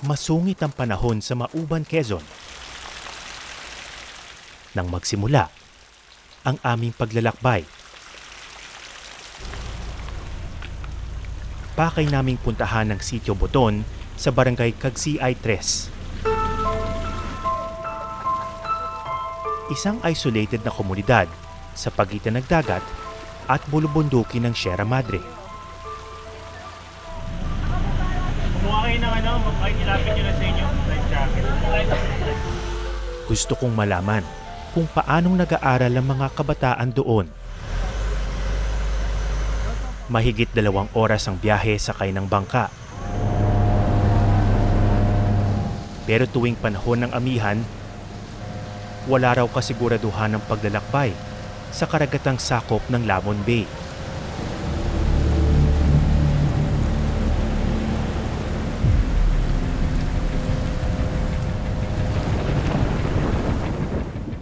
Masungit ang panahon sa Mauban, Quezon. Nang magsimula ang aming paglalakbay, pakay naming puntahan ng Sitio Boton sa Barangay Cagsiay 3. Isang isolated na komunidad sa pagitan ng dagat at bulubundukin ng Sierra Madre. Kumuha kayo ng ilapit nyo na sa inyo. Life jacket. Gusto kong malaman kung paanong nag-aaral ang mga kabataan doon. Mahigit 2 oras ang biyahe sakay ng bangka. Pero tuwing panahon ng amihan, wala raw kasiguraduhan ng paglalakbay sa karagatang sakop ng Lamon Bay.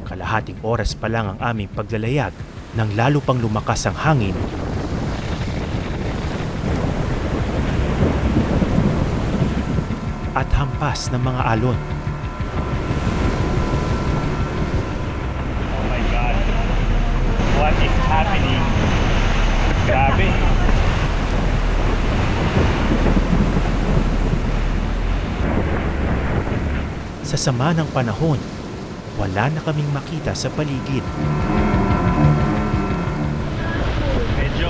Kalahating oras pa lang ang aming paglalayag nang lalo pang lumakas ang hangin at hampas ng mga alon. Oh my God. What is happening? Grabe. Sa sama ng panahon, wala na kaming makita sa paligid. Medyo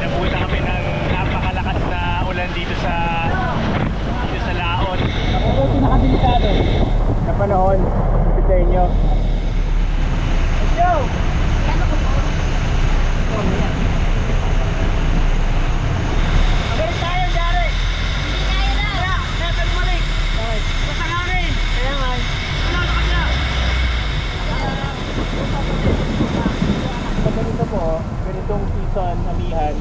inabutan kami ng napakalakas na ulan dito sa Laon. Ako po pinakadelikado na panahon sa inyo. Let's go! Mabilis tayo, Derek! Hindi tayo na! Kaya, never balik! Okay. Pasangarin! Kaya nga. Wala na kanya! Sa ganito po, ganitong season, amihan,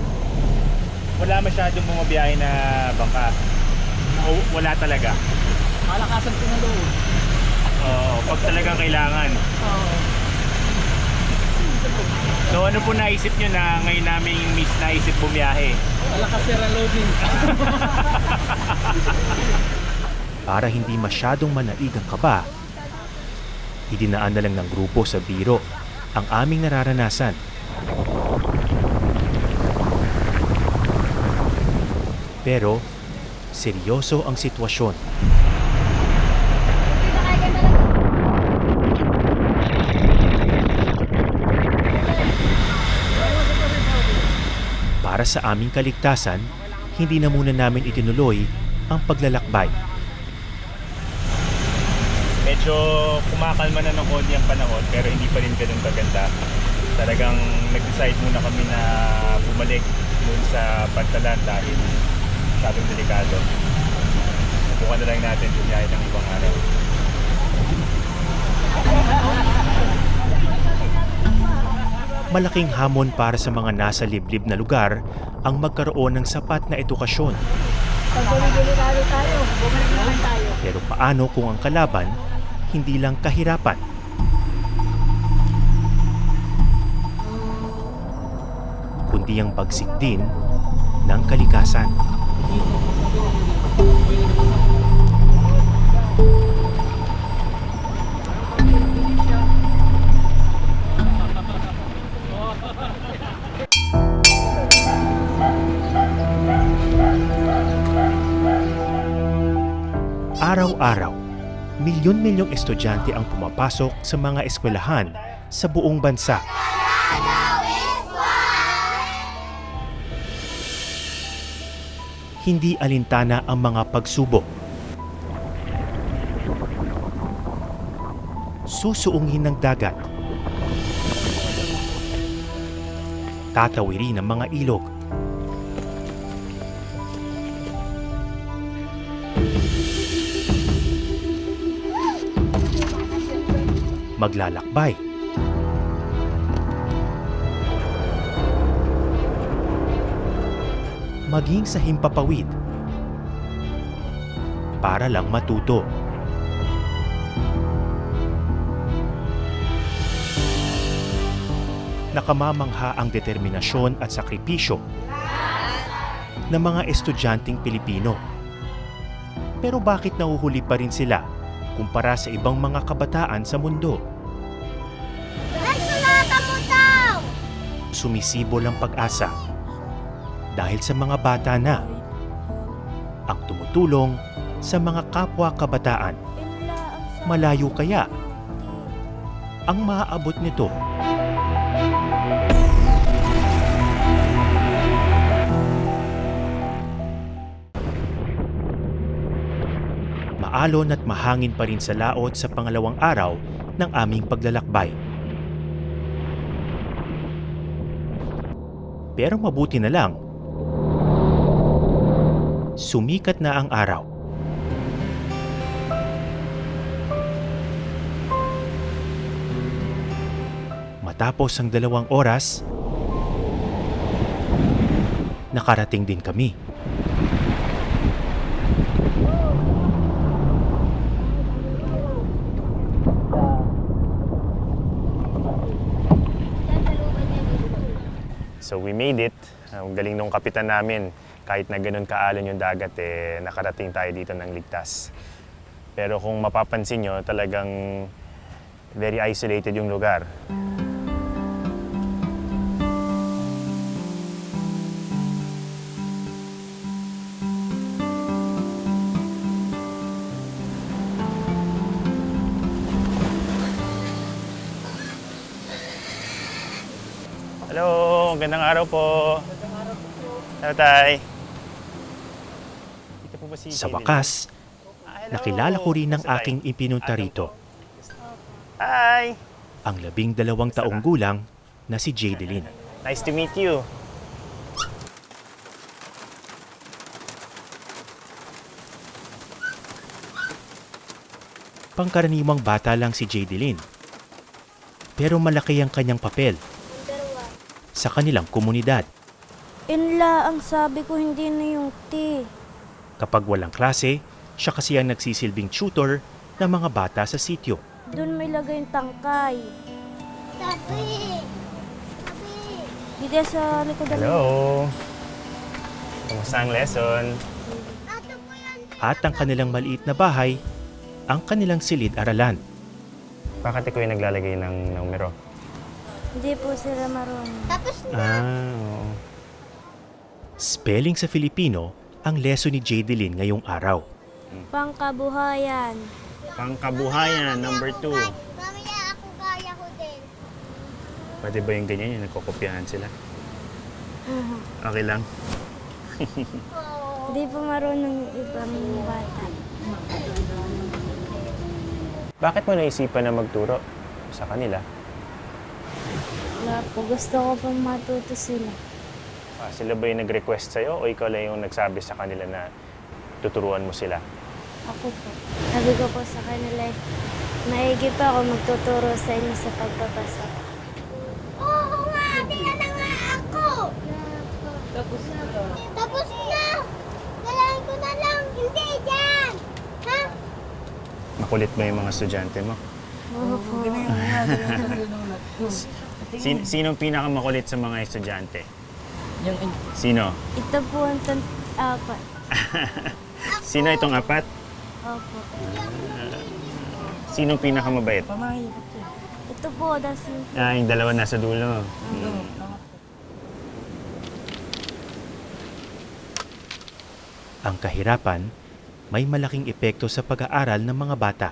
wala masyadong bumabiyahe na bangka. O, wala talaga. Malakasan ko na loob. Oo, pag talagang kailangan. Oo. So ano po naisip nyo na ngayon naming naisip bumiyahe? Malakas sira loading. Para hindi masyadong manaig ang kaba, idinaan na lang ng grupo sa biro ang aming nararanasan. Pero seryoso ang sitwasyon. Para sa aming kaligtasan, hindi na muna namin itinuloy ang paglalakbay. Medyo kumakalma na ng konti ang panahon pero hindi pa rin ganun kaganda. Talagang nag-decide muna kami na bumalik dun sa Pantalan dahil masyadong delikado. Subukan na lang natin bumiyahe ng ibang araw. Malaking hamon para sa mga nasa liblib na lugar ang magkaroon ng sapat na edukasyon. Pag-delikado tayo, bumalik naman tayo. Pero paano kung ang kalaban hindi lang kahirapan? Kundi ang bagsik din ng kalikasan. Araw-araw, milyon-milyong estudyante ang pumapasok sa mga eskwelahan sa buong bansa. Hindi alintana ang mga pagsubok. Susuungin ng dagat. Tatawirin ang mga ilog. Maglalakbay. Maging sa himpapawid. Para lang matuto. Nakamamangha ang determinasyon at sakripisyo ng mga estudyanteng Pilipino. Pero bakit nahuhuli pa rin sila kumpara sa ibang mga kabataan sa mundo? Ay, sulatan mo daw! Sumisibol ang pag-asa dahil sa mga bata na ang tumutulong sa mga kapwa kabataan. Malayo kaya ang maaabot nito? Maalon at mahangin pa rin sa laot sa pangalawang araw ng aming paglalakbay. Pero mabuti na lang, sumikat na ang araw. Matapos ang 2 oras, nakarating din kami. So we made it. Ang galing nung kapitan namin. Kahit na ganun kaalon yung dagat, nakarating tayo dito ng ligtas. Pero kung mapapansin nyo, talagang very isolated yung lugar. Hello, gandang araw po. Hello, Tay. Dito po ba si Sa Jenny? wakas, Hello. nakilala ko rin ang Kamusta, Tay? aking ipinunta rito, Hi! ang 12 taong gulang na si Jadeline. Nice to meet you. Pangkaraniwang bata lang si Jadeline. Pero malaki ang kanyang papel sa kanilang komunidad. Inla, ang sabi ko hindi na yung T. Kapag walang klase, siya kasi ang nagsisilbing tutor ng mga bata sa sityo. Doon may lagay yung tangkay. Tabi! Tabi! Dito sa likod ng... Hello. Kumusta ang lesson? Ato po yan! At ang kanilang maliit na bahay, ang kanilang silid-aralan. Bakit ikaw yung naglalagay ng numero? Hindi po sila marunong. Tapos Oo. Spelling sa Filipino ang lesson ni Jadeline ngayong araw. Pangkabuhayan. Pangkabuhayan, number 2. mamaya ako kaya ko din. Pwede ba yung ganyan, yung nagkokopyahan sila? Okay lang. Oo. Hindi po marunong yung ibang bata. Bakit mo naisipan na magturo sa kanila? Wala po. Gusto ko pong matuto sila. Sila ba yung nag-request sa'yo o ikaw lang yung nagsabi sa kanila na tuturuan mo sila? Ako po. Sabi ko po sa kanila, maigi pa ako magtuturo sa inyo sa pagbabasa. Oo nga! Tingnan na nga ako! Tapos na! Tapos na! Galahin ko na lang! Hindi dyan! Ha? Makulit ba yung mga estudyante mo? Oo po. Sinong pinakamakulit sa mga estudyante? Sino? Ito po ang apat. Sino itong 4? Opo. Sinong pinakamabait? Ito po, das yung... Yung dalawa nasa dulo. Ang kahirapan may malaking epekto sa pag-aaral ng mga bata.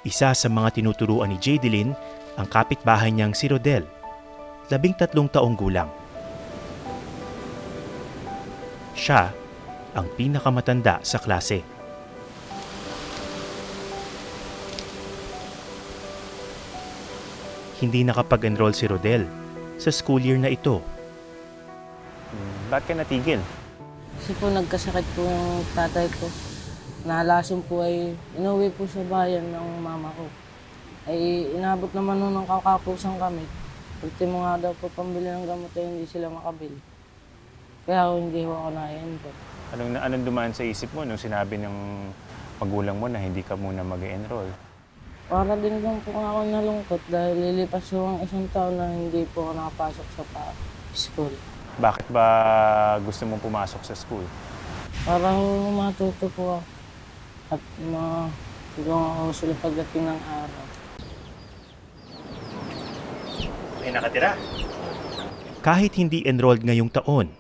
Isa sa mga tinuturuan ni Jadeline ang kapitbahay niyang si Rodel, 13 taong gulang. Siya ang pinakamatanda sa klase. Hindi nakapag-enroll si Rodel sa school year na ito. Ba't ka natigil? Kasi po nagkasakit po yung tatay ko. Nahalason po ay inuwi po sa bayan ng mama ko. Ay inabot naman nun ng kakapusan kami. Ultimo nga daw po pambili ng gamot ay hindi sila makabili. Kaya ako hindi ko ako na-enroll. Anong dumaan sa isip mo nung sinabi ng magulang mo na hindi ka muna mag-enroll? Para din lang po ako nalungkot dahil lilipas po ang 1 taon na hindi po ako nakapasok sa school. Bakit ba gusto mong pumasok sa school? Para ho matuto po ako at tulungan ako sila pagdating ng araw. Ay, nakatira. Kahit hindi enrolled ngayong taon,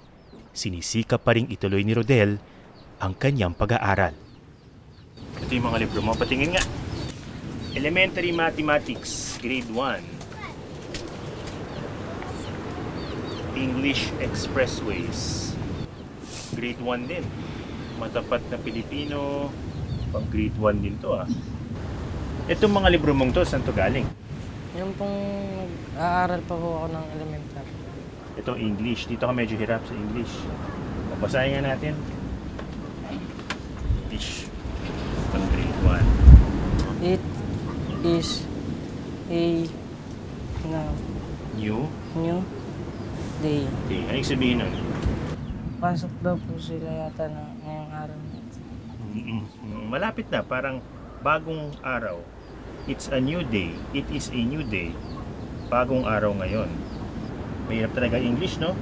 sinisikap pa ring ituloy ni Rodel ang kanyang pag-aaral. Ito yung mga libro mo. Patingin nga. Elementary Mathematics, Grade 1. English Expressways. Grade 1 din. Matapat na Pilipino. Pang grade 1 din to ah. Itong mga libro mong to, saan to galing? Yung pong nag-aaral pa po ako ng elementary. Ito English. Dito ka medyo hirap sa English. Babasahin nga natin. English. Pang grade 1. It is a New. new day. Okay, anong sabihin nun? Pasok daw po sila yata na ngayong araw na ito. Malapit na, parang bagong araw. It's a new day. It is a new day. Bagong araw ngayon. Mahirap talaga English, no?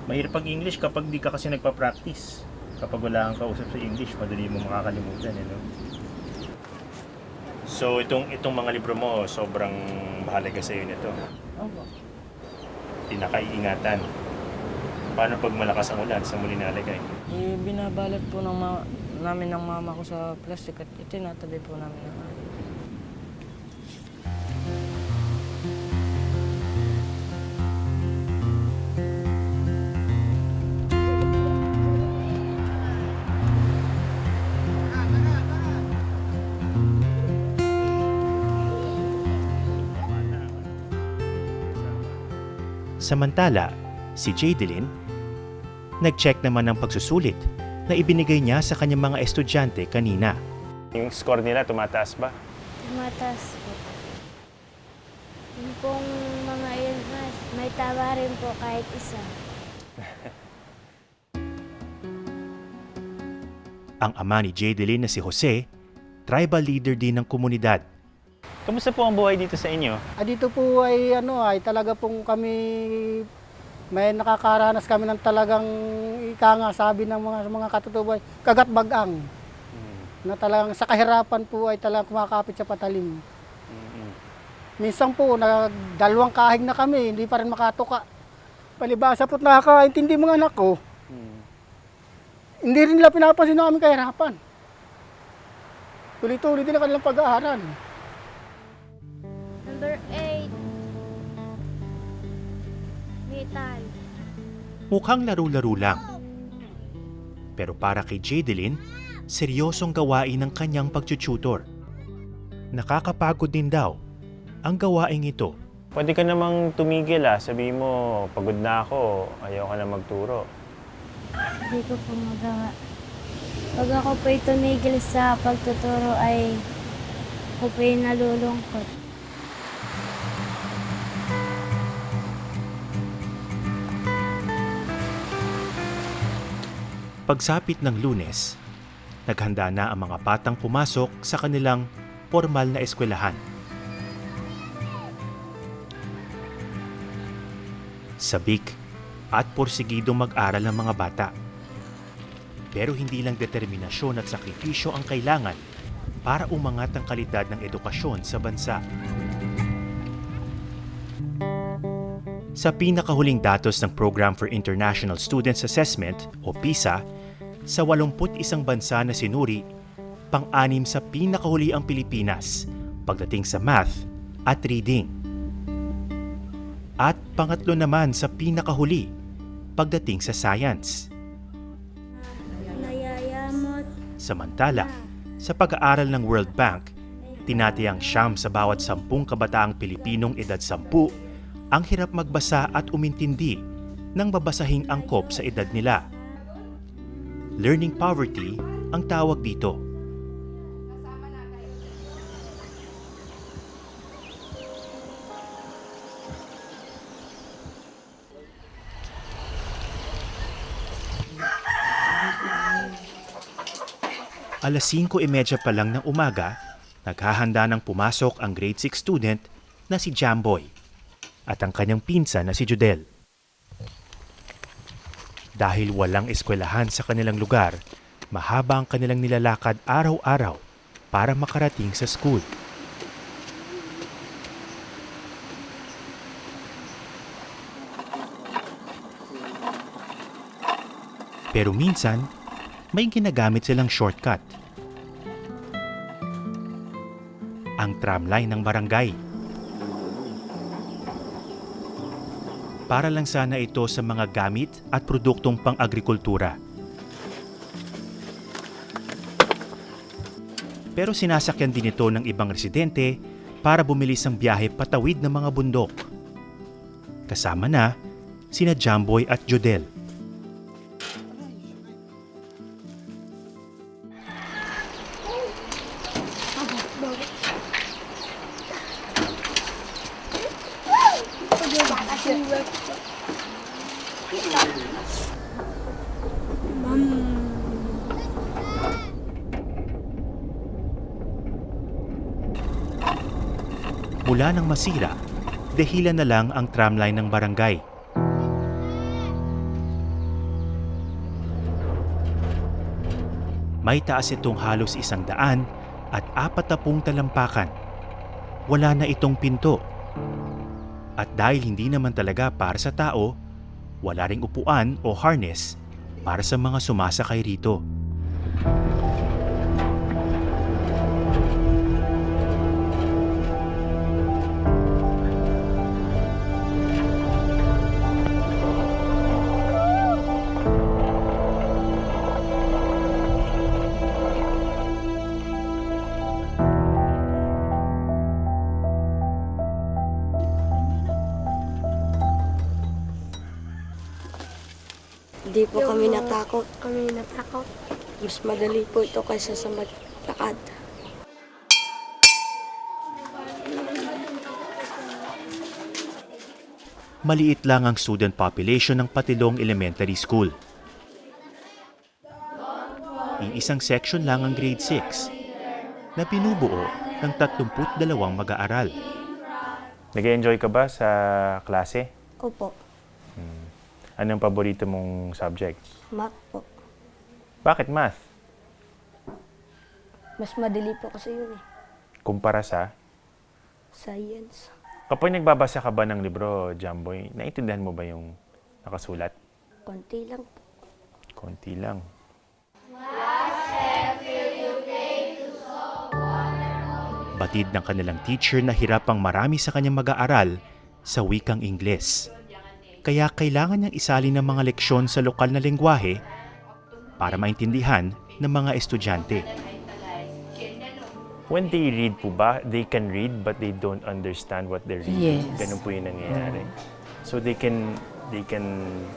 Mahirap pag English kapag di ka kasi nagpa-practice. Kapag wala kang kausap sa English, madali mo makakalimutan, no? So, itong mga libro mo, sobrang mahalaga sa iyo nito. Opo. Pinakaiingatan. Paano pag malakas ang ulan, sa muli nalagay? Binabalot po namin ng mama ko sa plastic at itinatabi po namin ng araw. Samantala, si Jadeline, nag-check naman ng pagsusulit na ibinigay niya sa kanyang mga estudyante kanina. Yung score nila, tumataas ba? Tumataas po. Yung pong mga yun, may tama rin po kahit isa. Ang ama ni Jadeline na si Jose, tribal leader din ng komunidad. Kamusta po ang buhay dito sa inyo? Dito po ay talaga pong kami may nakakaranas kami ng talagang ika nga sabi ng mga katutubay, kagat bagang. Na talagang sa kahirapan po ay talagang kumakapit sa patalim. Minsan po, dalawang kahig na kami, hindi pa rin makatuka. Palibasa po't nakakaintindi mga anak ko. Hindi rin nila pinapansin ng aming kahirapan. Tuloy-tuloy din ang kanilang pag-aaral. Number 8. Metal. Mukhang laro-laro lang. Pero para kay Jadeline, seryosong gawain ang kanyang pagtututor. Nakakapagod din daw ang gawaing ito. Pwede ka namang tumigil sabihin mo, pagod na ako, ayaw ka na magturo. Hindi ko po magawa. Pag ako po'y tumigil sa pagtuturo ay ako po'y nalulungkot. Pagsapit ng Lunes, naghanda na ang mga batang pumasok sa kanilang formal na eskwelahan. Sabik at porsigido mag-aral ang mga bata. Pero hindi lang determinasyon at sakripisyo ang kailangan para umangat ang kalidad ng edukasyon sa bansa. Sa pinakahuling datos ng Program for International Students Assessment o PISA, sa 81 bansa na sinuri, pang-anim sa pinakahuli ang Pilipinas pagdating sa math at reading. At pangatlo naman sa pinakahuli pagdating sa science. Nayayamot. Samantala, sa pag-aaral ng World Bank, tinatayang 9 sa bawat 10 kabataang Pilipinong edad 10 ang hirap magbasa at umintindi ng babasahing angkop sa edad nila. Learning poverty ang tawag dito. Alas 5:30 pa lang ng umaga, naghahanda ng pumasok ang grade 6 student na si Jamboy at ang kanyang pinsan na si Judel. Dahil walang eskwelahan sa kanilang lugar, mahaba ang kanilang nilalakad araw-araw para makarating sa school. Pero minsan, may ginagamit silang shortcut. Ang tramline ng barangay. Para lang sana ito sa mga gamit at produktong pang-agrikultura. Pero sinasakyan din ito ng ibang residente para bumilis ang biyahe patawid ng mga bundok. Kasama na sina Jamboy at Jodel. Mula nang masira, dahilan na lang ang tramline ng barangay. May taas itong halos 100 at 40 talampakan. Wala na itong pinto. At dahil hindi naman talaga para sa tao, wala ring upuan o harness para sa mga sumasakay rito. Hindi po kami natakot. Mas madali po ito kaysa sa maglakad. Maliit lang ang student population ng Patilong Elementary School. Iisang section lang ang grade 6 na binubuo ng 32 mag-aaral. Nag-enjoy ka ba sa klase? Opo, Anong paborito mong subject? math po. Bakit math? Mas madali po kasi yun eh. Kumpara sa? Science. Kapag nagbabasa ka ba ng libro, Jamboy, naiintindihan mo ba yung nakasulat? Konti lang po. Konti lang. Batid ng kanilang teacher na hirapang marami sa kanyang mag-aaral sa wikang Ingles. Kaya kailangan niyang isalin ng mga leksyon sa lokal na lengguwahe para maintindihan ng mga estudyante. When they read po ba, they can read but they don't understand what they're reading. Yes. Ganun po yung nangyayari. So they can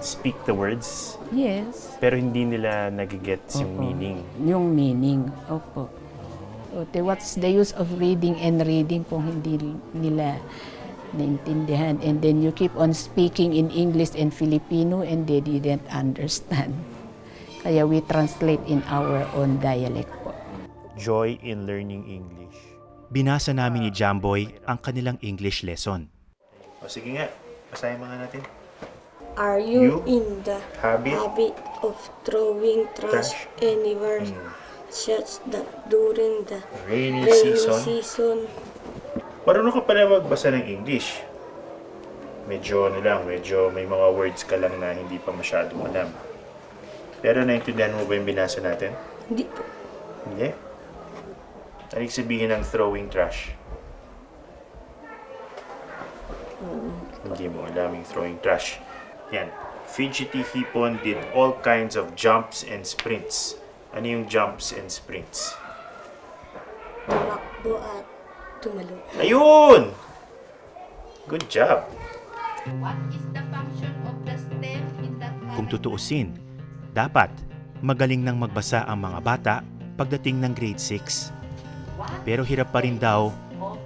speak the words Yes. pero hindi nila nagigets yung Opo. meaning. Yung meaning, opo. Okay, what's the use of reading and reading kung hindi nila naintindihan? And then you keep on speaking in English and Filipino and they didn't understand. Kaya we translate in our own dialect po. Joy in learning English. Binasa namin ni Jamboy ang kanilang English lesson. O sige nga, basahin mga natin. Are you You in the habit of throwing trash trash anywhere such that during the rainy rainy season. season Marunong ka pala magbasa ng English. Medyo may mga words ka lang na hindi pa masyadong alam. Pero naintindihan mo ba yung binasa natin? hindi po. Hindi. Ano yung sabihin ng throwing trash? Hindi mo alam yung throwing trash. Yan. Fidgety Hipon did all kinds of jumps and sprints. Ano yung jumps and sprints? Tumakbo at tumalon. Ayun! Good job! What is the function of the stem in that Kung tutuusin, dapat magaling nang magbasa ang mga bata pagdating ng grade 6. Pero hirap pa rin daw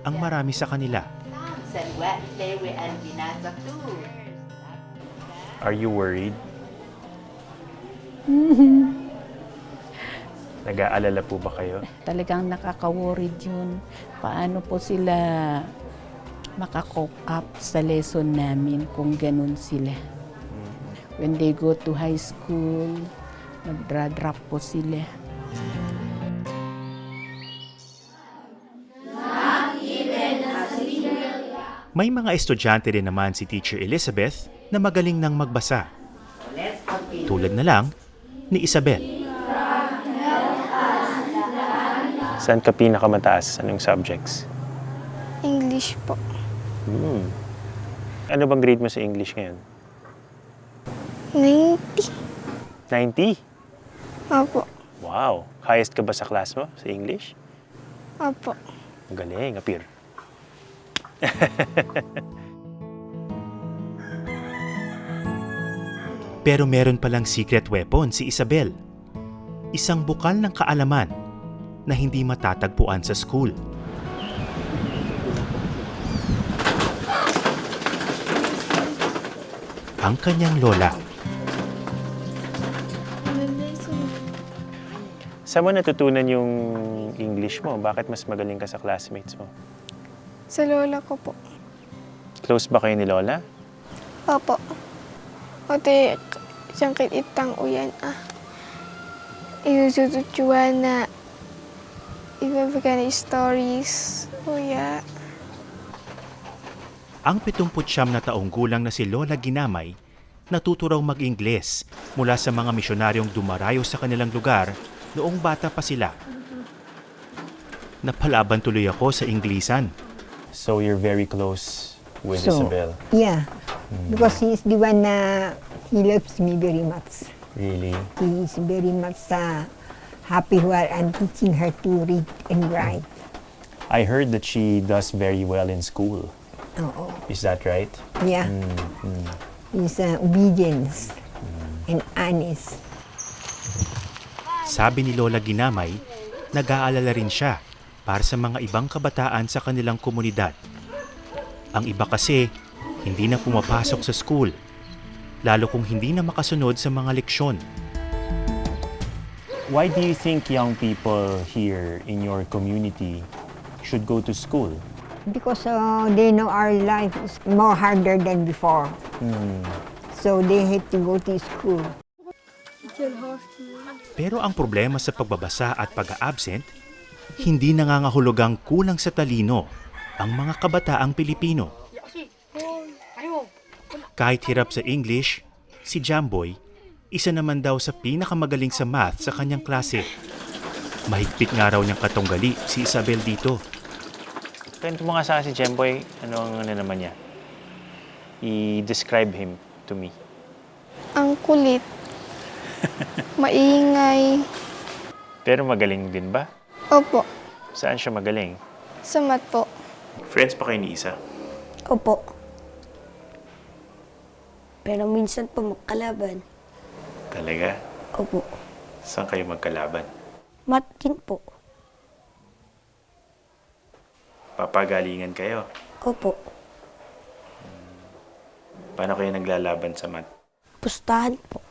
ang marami sa kanila. and when they were and binasa too. Are you worried? Nag-aalala po ba kayo? Talagang nakaka-worried yun. Paano po sila makakope up sa lesson namin kung ganun sila. When they go to high school, nagdra-drop po sila. May mga estudyante din naman si Teacher Elizabeth na magaling nang magbasa. Tulad na lang ni Isabel. Saan ka pinakamataas? Anong subjects? English po. Ano bang grade mo sa English ngayon? 90. 90? Opo. Wow! Highest ka ba sa class mo sa English? Opo. Magaling, appear. Pero meron palang secret weapon si Isabel. Isang bukal ng kaalaman na hindi matatagpuan sa school. Ang kanyang lola. Saan mo natutunan yung English mo? Bakit mas magaling ka sa classmates mo? Sa lola ko po. Close ba kayo ni Lola? Opo. Ote, siyang kititang uyan Inusututuan na ibabagay na stories. Uya. Ang 79 na taong gulang na si Lola Ginamay natuto raw mag-Ingles mula sa mga misyonaryong dumarayo sa kanilang lugar noong bata pa sila. Napalaban tuloy ako sa Inglisan. So you're very close with Isabel? Yeah, because he is the one he loves me very much. Really? He is very much happy while I'm teaching her to read and write. I heard that she does very well in school. Oo. Is that right? Yeah. He's obedience and honest. Sabi ni Lola Ginamay, nag-aalala rin siya para sa mga ibang kabataan sa kanilang komunidad. Ang iba kasi, hindi na pumapasok sa school, lalo kung hindi na makasunod sa mga leksyon. Why do you think young people here in your community should go to school? Because they know our life is more harder than before. So they have to go to school. Pero ang problema sa pagbabasa at pag-a-absent, hindi nangangahulugang kulang sa talino ang mga kabataang Pilipino. Kahit hirap sa English, si Jamboy, isa naman daw sa pinakamagaling sa math sa kanyang klase. Mahigpit nga raw niyang katunggali si Isabel dito. Kwento mo nga sa akin si Jemboy, ano naman niya? I-describe him to me. Ang kulit. Maingay. Pero magaling din ba? Opo. Saan siya magaling? Sa mat po. Friends pa kayo ni Isa? Opo. Pero minsan po magkalaban. Talaga? Opo. Saan kayo magkalaban? Matkin po. Papagalingan kayo? Opo. Paano kayo naglalaban sa mat? Pustahan po.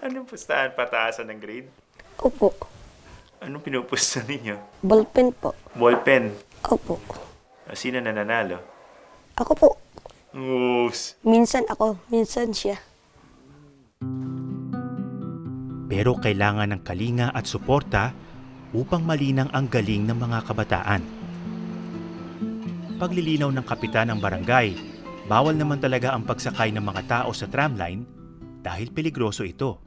Anong pustahan? Pataasan ng grade? Opo. Anong pinupusta ninyo? Ballpen po. Ballpen? Opo. Sino nananalo? Ako po. Moose! Minsan ako, minsan siya. Pero kailangan ng kalinga at suporta upang malinang ang galing ng mga kabataan. Paglilinaw ng kapitan ng barangay, bawal naman talaga ang pagsakay ng mga tao sa tramline dahil peligroso ito.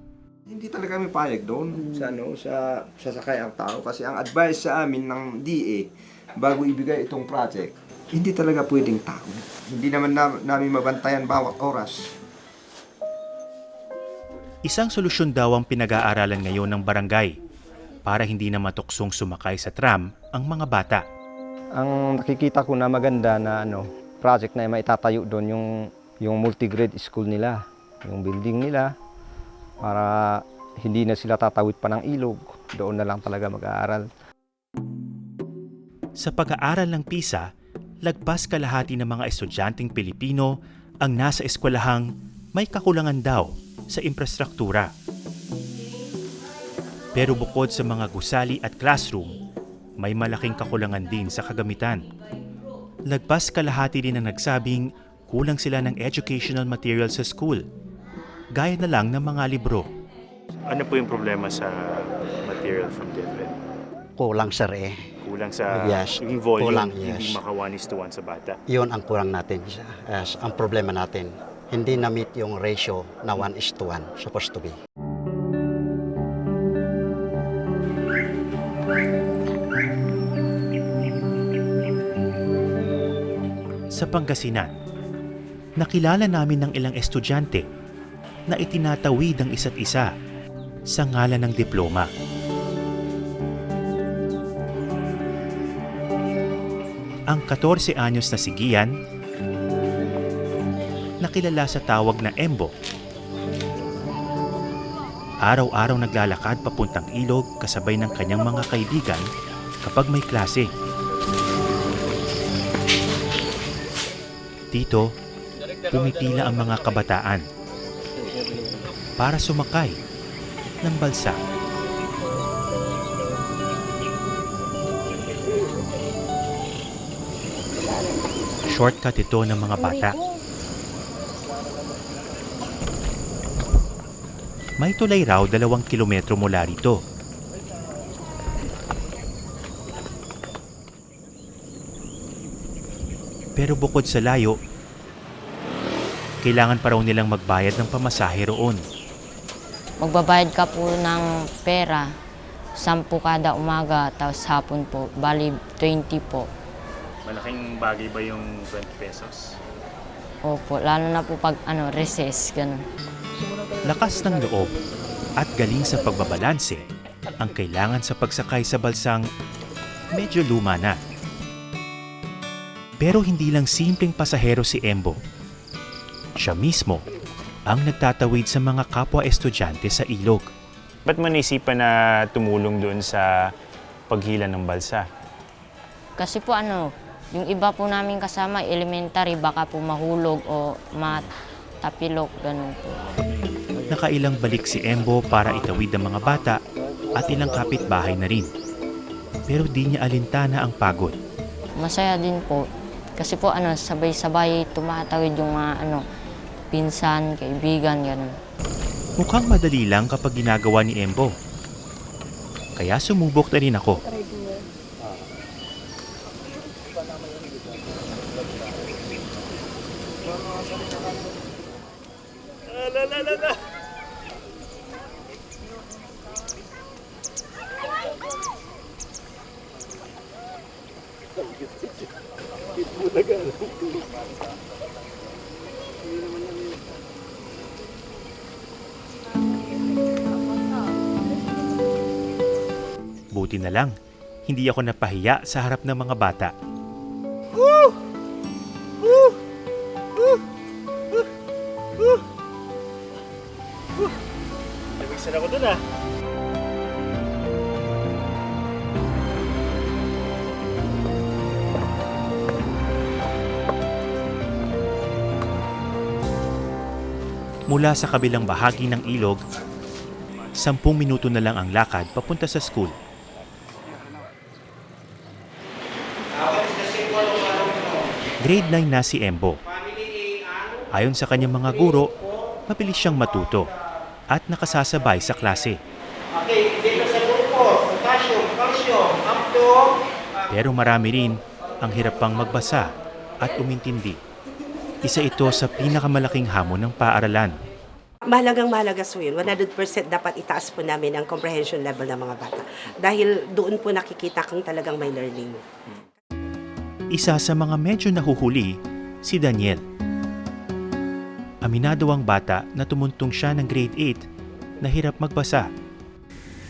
Hindi talaga kami payag doon sa sasakay ang tao kasi ang advice sa amin ng DA bago ibigay itong project, hindi talaga pwedeng tao. Hindi naman namin mabantayan bawat oras. Isang solusyon daw ang pinag-aaralan ngayon ng barangay para hindi na matuksong sumakay sa tram ang mga bata. Ang nakikita ko na maganda na project na maitatayo doon yung multi-grade school nila, yung building nila para hindi na sila tatawid pa ng ilog, doon na lang talaga mag-aaral. Sa pag-aaral ng PISA, lagpas kalahati ng mga estudyanteng Pilipino ang nasa eskwelahang may kakulangan daw sa infrastruktura. Pero bukod sa mga gusali at classroom, may malaking kakulangan din sa kagamitan. Lagpas kalahati din ang nagsabing kulang sila ng educational material sa school. Gaya na lang ng mga libro. Ano po yung problema sa material from DepEd? Kulang sir eh. Kulang sa Yes, yung volume, kulang, hindi yes. maka 1:1 sa bata. Yun ang kulang natin. Yes, ang problema natin. Hindi na-meet yung ratio na 1:1 supposed to be. Sa Pangasinan, nakilala namin ng ilang estudyante na itinatawid ang isa't isa sa ngalan ng diploma. Ang 14 anyos na si Gian, nakilala sa tawag na Embo. Araw-araw naglalakad papuntang ilog kasabay ng kanyang mga kaibigan kapag may klase. Dito, pumipila ang mga kabataan para sumakay ng balsa. Shortcut ito ng mga bata. May tulay raw 2 kilometro mula rito. Pero bukod sa layo, kailangan pa raw nilang magbayad ng pamasahe roon. Magbabayad ka po ng pera, 10 kada umaga, tapos hapon po, bali 20 po. Malaking bagay ba yung 20 pesos? Opo, lalo na po pag recess, ganun. Lakas ng loob at galing sa pagbabalanse ang kailangan sa pagsakay sa balsang medyo luma na. Pero hindi lang simpleng pasahero si Embo. Siya mismo ang nagtatawid sa mga kapwa estudyante sa ilog. Ba't mo naisipan na tumulong doon sa paghila ng balsa? Kasi po yung iba po namin kasama, elementary, baka po mahulog o matapilok, ganun po. Nakailang balik si Embo para itawid ang mga bata at ilang kapitbahay na rin. Pero di niya alintana ang pagod. Masaya din po. Kasi po sabay-sabay tumatawid yung mga pinsan, kaibigan, gano'n. Mukhang madali lang kapag ginagawa ni Embo. Kaya sumubok na rin ako. Buti na lang, hindi ako napahiya sa harap ng mga bata. Nabigsan ako dun ah. Mula sa kabilang bahagi ng ilog, 10 minuto na lang ang lakad papunta sa school. Grade 9 na si Embo. Ayon sa kanyang mga guro, mabilis siyang matuto at nakasasabay sa klase. Pero marami rin ang hirap pang magbasa at umintindi. Isa ito sa pinakamalaking hamon ng paaralan. Mahalagang-mahalaga po yun. 100% dapat itaas po namin ang comprehension level ng mga bata. Dahil doon po nakikita kung talagang may learning. Isa sa mga medyo nahuhuli, si Daniel. Aminado ang bata na tumuntong siya ng grade 8 na hirap magbasa.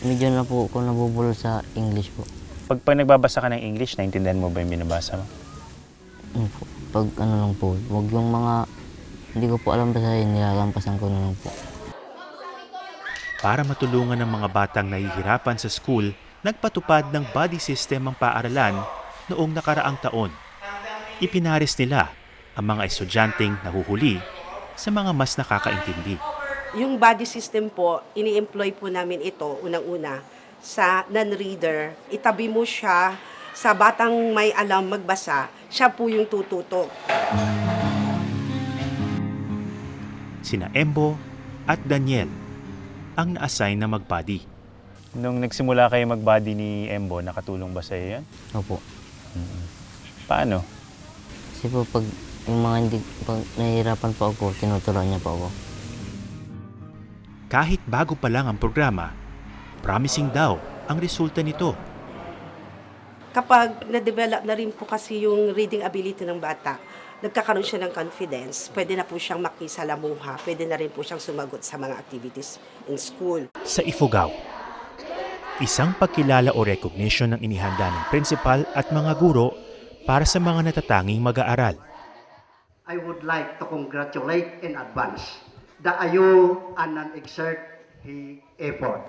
Medyo na po ako nabubulol sa English po. Pag nagbabasa ka ng English, naintindihan mo ba yung binabasa mo? Pag lang po, wag yung mga hindi ko po alam basahin, nilalampasan ko na lang po. Para matulungan ng mga batang nahihirapan sa school, nagpatupad ng buddy system ang paaralan noong nakaraang taon. Ipinaris nila ang mga estudyanteng nahuhuli sa mga mas nakakaintindi. Yung body system po, ini-employ po namin ito unang-una sa non-reader. Itabi mo siya sa batang may alam magbasa, siya po yung tututok. Sina Embo at Daniel ang na-assign na mag-buddy. Nung nagsimula kayo mag-buddy ni Embo, nakatulong ba sa iyo yan? Opo. Paano? Kasi po pag yung mga hindi, pag nahihirapan po ako, tinuturuan niya po ako. Kahit bago pa lang ang programa, promising daw ang resulta nito. Kapag na-develop na rin po kasi yung reading ability ng bata, nagkakaroon siya ng confidence, pwede na po siyang makisalamuha, pwede na rin po siyang sumagot sa mga activities in school. Sa Ifugao, isang pagkilala o recognition ng inihanda ng principal at mga guro para sa mga natatanging mag-aaral. I would like to congratulate in advance the AYU and an exert effort.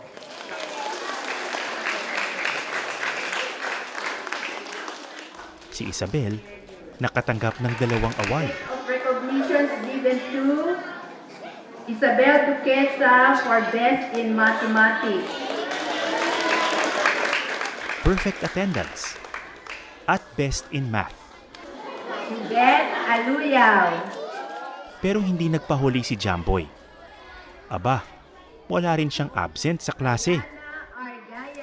Si Isabel, nakatanggap ng 2 award. Of recognitions given to Isabel Duquesa for Best in Mathematics. Perfect attendance at Best in Math. Beth Aluyaw. Pero hindi nagpahuli si Jamboy. Aba, wala rin siyang absent sa klase.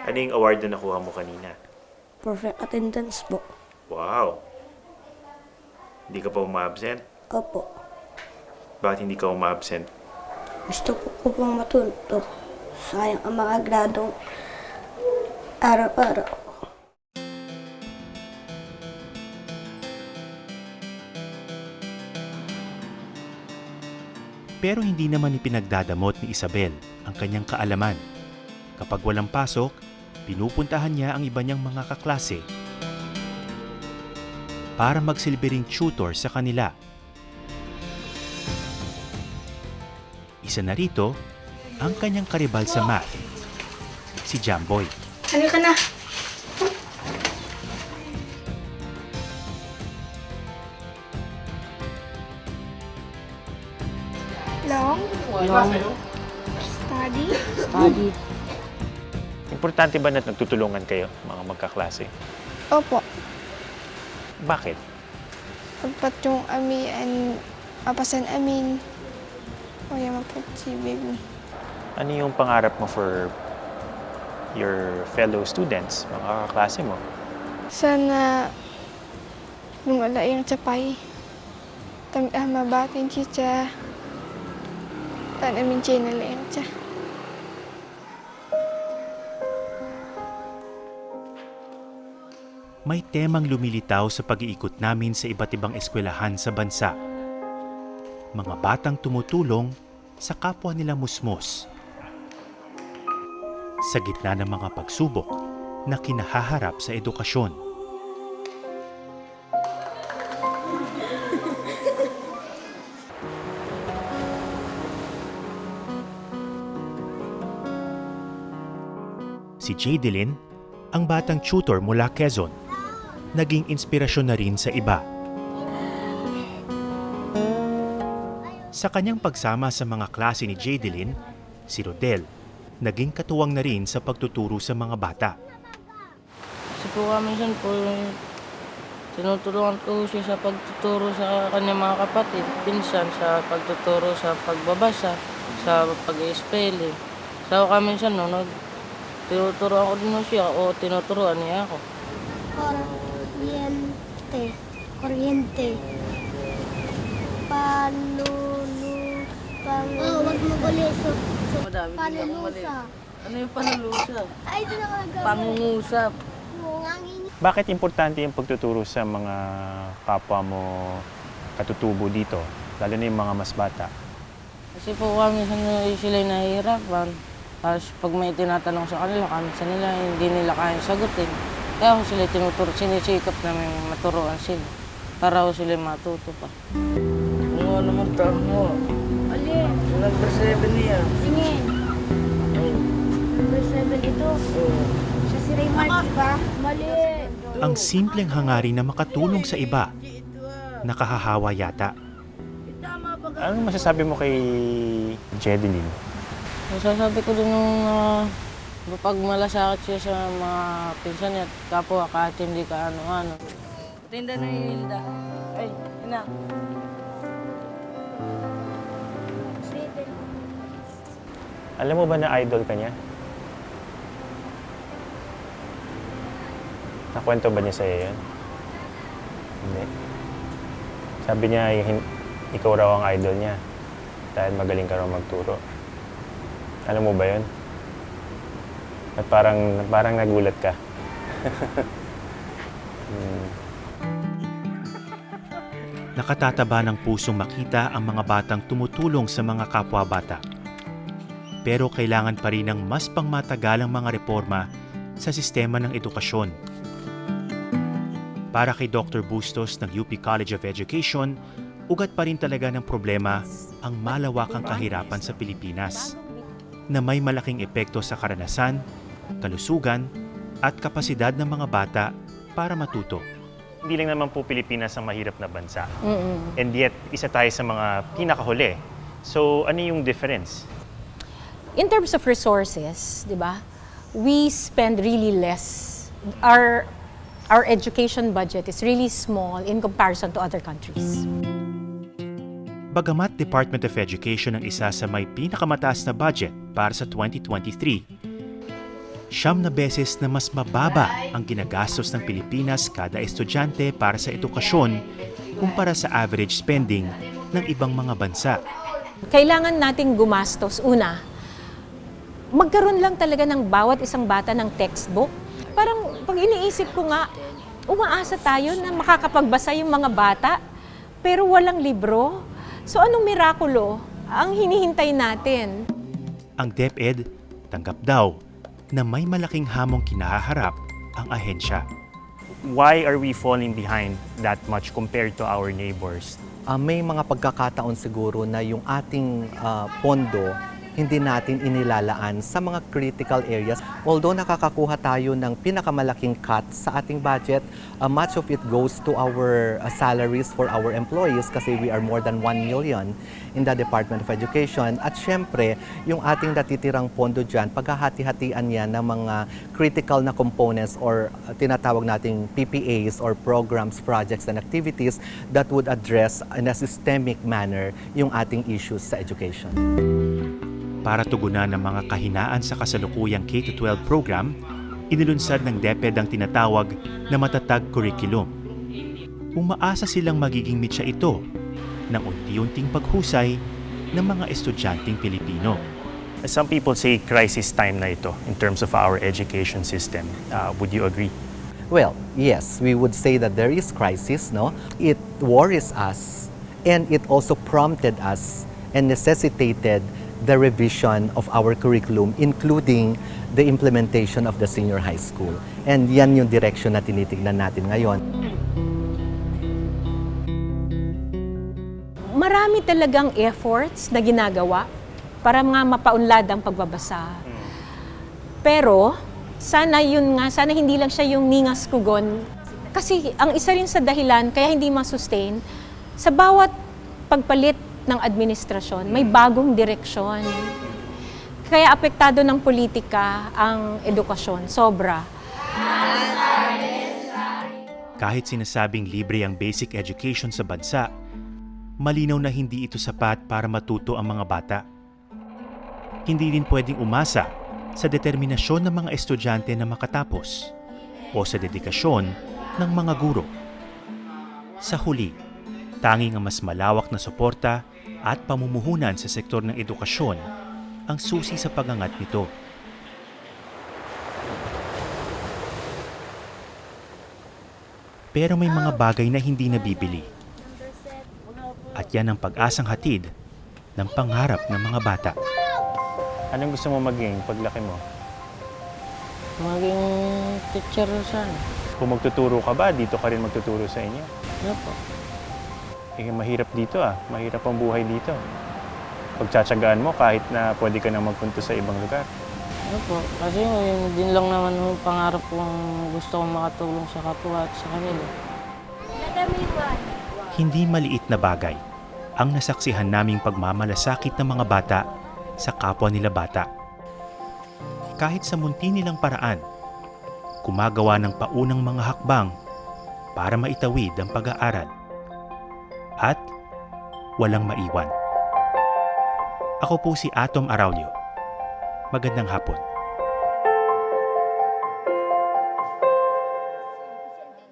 Ano yung award na nakuha mo kanina? Perfect attendance po. Wow! Hindi ka pa umabsent? Opo. Bakit hindi ka umabsent? Gusto ko pong matuto. Sayang ang mga gradong araw-araw. Pero hindi naman ipinagdadamot ni Isabel ang kanyang kaalaman. Kapag walang pasok, pinupuntahan niya ang iba niyang mga kaklase para magsilbi ring tutor sa kanila. Isa na rito ang kanyang karibal sa math, si Jamboy. Halika na. Long? Study? Study. Importante ba na nagtutulungan kayo, mga magkaklase? Opo. Bakit? Pagpat yung and apasan amin. O yung mapat si baby. Ano yung pangarap mo for your fellow students, mga kaklase mo? Sana lumala yung tsapay. Mabatin siya. Tan amin siya nalayan siya. May temang lumilitaw sa pag-iikot namin sa iba't ibang eskwelahan sa bansa. Mga batang tumutulong sa kapwa nila musmos. Sa gitna ng mga pagsubok na kinahaharap sa edukasyon. Si Jadelyn, ang batang tutor mula Quezon, naging inspirasyon na rin sa iba. Sa kanyang pagsama sa mga klase ni Jadelyn, si Rodel, naging katuwang na rin sa pagtuturo sa mga bata. Kasi po minsan po, tinutulungan ko siya sa pagtuturo sa kanyang mga kapatid, pinsan sa pagtuturo sa pagbabasa, sa pag-i-spelling. So minsan tinuturoan ko din siya o tinuturoan niya ako. Kuryente. Kuryente. Wag mo guliso. Madami din ako mali. Panulusa. Ano yung panulusa? Ay, ito na mga Pangungusap. Bakit importante yung pagtuturo sa mga kapwa mo katutubo dito, lalo na yung mga mas bata? Kasi po minsan sila nahihirapan. Tapos pag may tinatanong sa kanila, minsan nila hindi nila kayang sagutin. Kaya ako sila tinuturo, sinisikap namin maturuan sila para ako sila matuto pa. Kung ano naman tawag mo? Alin? Number 7 niya. Tingin. Number 7 ito. Siya si Raymar, diba? Mali. Ang simpleng hangarin na makatulong sa iba, nakahahawa yata. Ano masasabi mo kay Jadelyn? Masasabi ko din nung Pag malasakit siya sa mga pinsan niya, kapwa kahit hindi ka ano-ano. Tinda na yung Hilda. Ay, ina. Alam mo ba na idol ka niya? Nakwento ba niya sa'yo yun? Hindi. Sabi niya, ikaw raw ang idol niya dahil magaling ka raw magturo. Alam mo ba yun? At parang nagulat ka. Nakatataba ng pusong makita ang mga batang tumutulong sa mga kapwa-bata. Pero kailangan pa rin ng mas pangmatagalang mga reforma sa sistema ng edukasyon. Para kay Dr. Bustos ng UP College of Education, ugat pa rin talaga ng problema ang malawakang kahirapan sa Pilipinas na may malaking epekto sa karanasan, kalusugan, at kapasidad ng mga bata para matuto. Hindi lang naman po Pilipinas ang mahirap na bansa. And yet, isa tayo sa mga pinakahuli. So, ano yung difference? In terms of resources, di ba, we spend really less. Our education budget is really small in comparison to other countries. Bagamat Department of Education ang isa sa may pinakamataas na budget para sa 2023, 9 na beses na mas mababa ang ginagastos ng Pilipinas kada estudyante para sa edukasyon kumpara sa average spending ng ibang mga bansa. Kailangan nating gumastos. Una, magkaroon lang talaga ng bawat isang bata ng textbook. Parang pag iniisip ko nga, umaasa tayo na makakapagbasa yung mga bata, pero walang libro. So anong mirakulo ang hinihintay natin? Ang DepEd tanggap daw na may malaking hamong kinaharap ang ahensya. Why are we falling behind that much compared to our neighbors? May mga pagkakataon siguro na yung ating pondo hindi natin inilalaan sa mga critical areas. Although nakakakuha tayo ng pinakamalaking cut sa ating budget, much of it goes to our salaries for our employees kasi we are more than 1 million in the Department of Education. At syempre, yung ating natitirang pondo dyan, paghahati-hatian yan ng mga critical na components or tinatawag nating PPAs or programs, projects, and activities that would address in a systemic manner yung ating issues sa education. Para tugunan ng mga kahinaan sa kasalukuyang K-12 program, inilunsad ng DepEd ang tinatawag na matatag curriculum. Umaasa silang magiging mitya ito ng unti-unting paghusay ng mga estudyanteng Pilipino. Some people say crisis time na ito in terms of our education system. Would you agree? Well, yes, we would say that there is crisis, no? It worries us and it also prompted us and necessitated the revision of our curriculum, including the implementation of the senior high school. And yan yung direction na tinitignan natin ngayon. Marami talagang efforts na ginagawa para nga mapaunlad ang pagbabasa. Pero, sana hindi lang siya yung ningas kugon. Kasi ang isa rin sa dahilan kaya hindi ma-sustain, sa bawat pagpalit ng administrasyon, may bagong direksyon. Kaya apektado ng politika ang edukasyon, sobra. Kahit sinasabing libre ang basic education sa bansa, malinaw na hindi ito sapat para matuto ang mga bata. Hindi din pwedeng umasa sa determinasyon ng mga estudyante na makatapos o sa dedikasyon ng mga guro. Sa huli, tanging ang mas malawak na suporta at pamumuhunan sa sektor ng edukasyon ang susi sa pagangat nito. Pero may mga bagay na hindi nabibili. At yan ang pag-asang hatid ng pangarap ng mga bata. Anong gusto mo maging paglaki mo? Maging teacher sana. Kung magtuturo ka ba, dito ka rin magtuturo sa inyo? Ano po? Mahirap dito mahirap ang buhay dito. Pagtsatsagaan mo kahit na pwede ka nang magpunta sa ibang lugar. Ano po? Kasi yun din lang naman yung pangarap kong gusto kong makatulong sa kapwa at sa kanila. Hindi maliit na bagay ang nasaksihan naming pagmamalasakit ng mga bata sa kapwa nila bata. kahit sa munti nilang paraan, gumagawa ng paunang mga hakbang para maitawid ang pag-aaral at walang maiwan. Ako po si Atom Araulio. Magandang hapon.